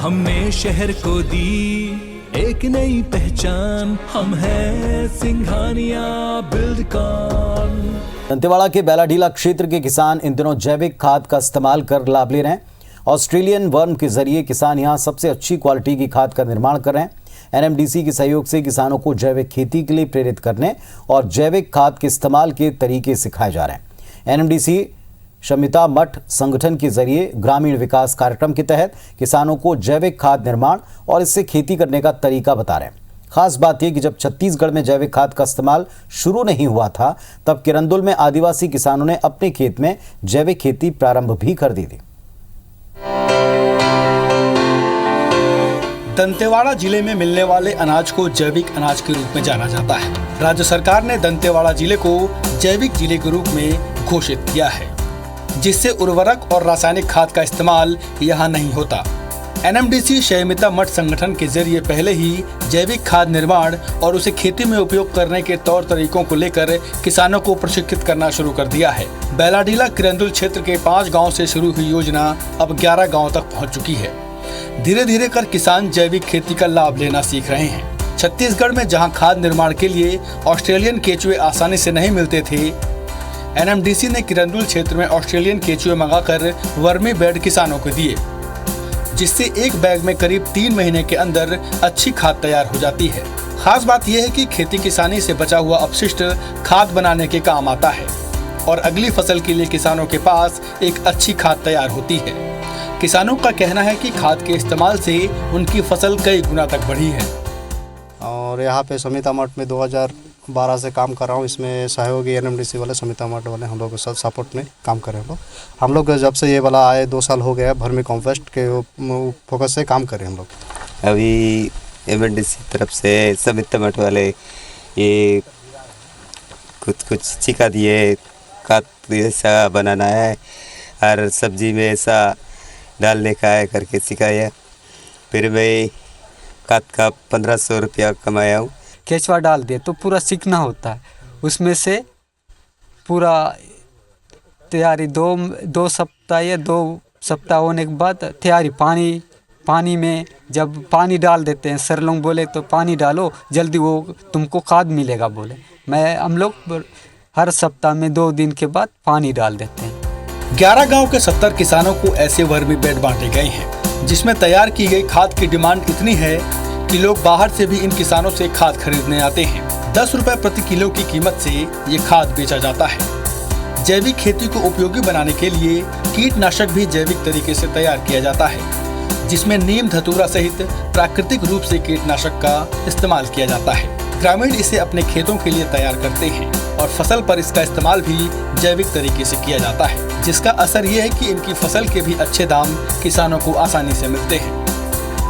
हमने शहर को दी एक नई पहचान, हम हैं सिंघानिया बिल्डकॉन। दंतेवाड़ा के बेलाडीला क्षेत्र के किसान इन दिनों जैविक खाद का इस्तेमाल कर लाभ ले रहे हैं। ऑस्ट्रेलियन वर्म के जरिए किसान यहां सबसे अच्छी क्वालिटी की खाद का निर्माण कर रहे हैं। एनएमडीसी के सहयोग से किसानों को जैविक खेती के लिए प्रेरित करने और जैविक खाद के इस्तेमाल के तरीके सिखाए जा रहे हैं। एनएमडीसी शमिता मठ संगठन के जरिए ग्रामीण विकास कार्यक्रम के तहत किसानों को जैविक खाद निर्माण और इससे खेती करने का तरीका बता रहे हैं। खास बात यह कि जब छत्तीसगढ़ में जैविक खाद का इस्तेमाल शुरू नहीं हुआ था, तब किरंदुल में आदिवासी किसानों ने अपने खेत में जैविक खेती प्रारंभ भी कर दी थी। दंतेवाड़ा जिले में मिलने वाले अनाज को जैविक अनाज के रूप में जाना जाता है। राज्य सरकार ने दंतेवाड़ा जिले को जैविक जिले के रूप में घोषित किया है, जिससे उर्वरक और रासायनिक खाद का इस्तेमाल यहाँ नहीं होता। एनएमडीसी शमिता मठ संगठन के जरिए पहले ही जैविक खाद निर्माण और उसे खेती में उपयोग करने के तौर तरीकों को लेकर किसानों को प्रशिक्षित करना शुरू कर दिया है। बेलाडीला किरंदुल क्षेत्र के 5 गाँव से शुरू हुई योजना अब 11 गाँव तक पहुँच चुकी है। धीरे धीरे कर किसान जैविक खेती का लाभ लेना सीख रहे हैं। छत्तीसगढ़ में जहां खाद निर्माण के लिए ऑस्ट्रेलियन केचुए आसानी से नहीं मिलते थे, एनएमडीसी ने किरंदुल क्षेत्र में ऑस्ट्रेलियन केचुए मंगाकर वर्मी बेड किसानों को दिए, जिससे एक बैग में करीब 3 महीने के अंदर अच्छी खाद तैयार हो जाती है। खास बात यह है कि खेती किसानी से बचा हुआ अपशिष्ट खाद बनाने के काम आता है और अगली फसल के लिए किसानों के पास एक अच्छी खाद तैयार होती है। किसानों का कहना है कि खाद के इस्तेमाल से उनकी फसल कई गुना तक बढ़ी है। और यहाँ पे शमिता मठ में 2012 से काम कर रहा हूँ। इसमें सहयोगी एनएमडीसी वाले शमिता मठ वाले हम लोग के साथ सपोर्ट में काम कर रहे हैं। हम लोग जब से ये वाला आए 2 साल हो गया, वर्मी कॉम्पोस्ट के फोकस से काम कर रहे हैं हम लोग। अभी एनएमडीसी तरफ से शमिता मठ वाले ये कुछ सिखा दिए, खाद ऐसा बनाना है और सब्जी में ऐसा डालने का है करके सिखाया। फिर मैं खाद का 1500 रुपया कमाया हूँ। केचुआ डाल दिए तो पूरा सीखना होता है, उसमें से पूरा तैयारी 2 सप्ताह या 2 सप्ताह होने के बाद तैयारी पानी में जब पानी डाल देते हैं। सर लोग बोले तो पानी डालो जल्दी, वो तुमको खाद मिलेगा बोले। हम लोग हर सप्ताह में 2 दिन के बाद पानी डाल देते हैं। 11 गांव के 70 किसानों को ऐसे वर्मी बेड बांटे गए हैं, जिसमें तैयार की गई खाद की डिमांड इतनी है कि लोग बाहर से भी इन किसानों से खाद खरीदने आते हैं। 10 रुपए प्रति किलो की कीमत से ये खाद बेचा जाता है। जैविक खेती को उपयोगी बनाने के लिए कीटनाशक भी जैविक तरीके से तैयार किया जाता है, जिसमें नीम धतूरा सहित प्राकृतिक रूप से कीटनाशक का इस्तेमाल किया जाता है। ग्रामीण इसे अपने खेतों के लिए तैयार करते हैं और फसल पर इसका इस्तेमाल भी जैविक तरीके से किया जाता है, जिसका असर ये है कि इनकी फसल के भी अच्छे दाम किसानों को आसानी से मिलते हैं।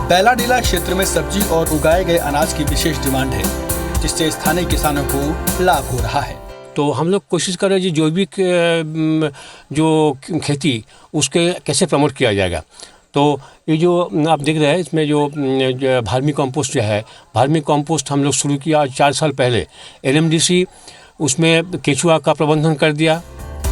बेलाडीला क्षेत्र में सब्जी और उगाए गए अनाज की विशेष डिमांड है, जिससे स्थानीय किसानों को लाभ हो रहा है। तो हम लोग कोशिश कर रहे हैं जैविक जो खेती उसके कैसे प्रमोट किया जाएगा। तो ये जो आप देख रहे हैं इसमें जो वर्मी कंपोस्ट है, वर्मी कंपोस्ट हम लोग शुरू किया 4 साल पहले। एनएमडीसी उसमें केचुआ का प्रबंधन कर दिया।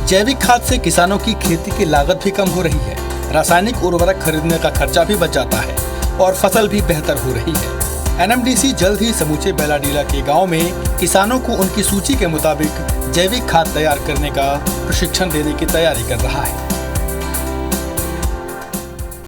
जैविक खाद से किसानों की खेती की लागत भी कम हो रही है, रासायनिक उर्वरक खरीदने का खर्चा भी बच जाता है और फसल भी बेहतर हो रही है। एनएमडीसी जल्द ही समूचे बेलाडीला के गाँव में किसानों को उनकी सूची के मुताबिक जैविक खाद तैयार करने का प्रशिक्षण देने की तैयारी कर रहा है।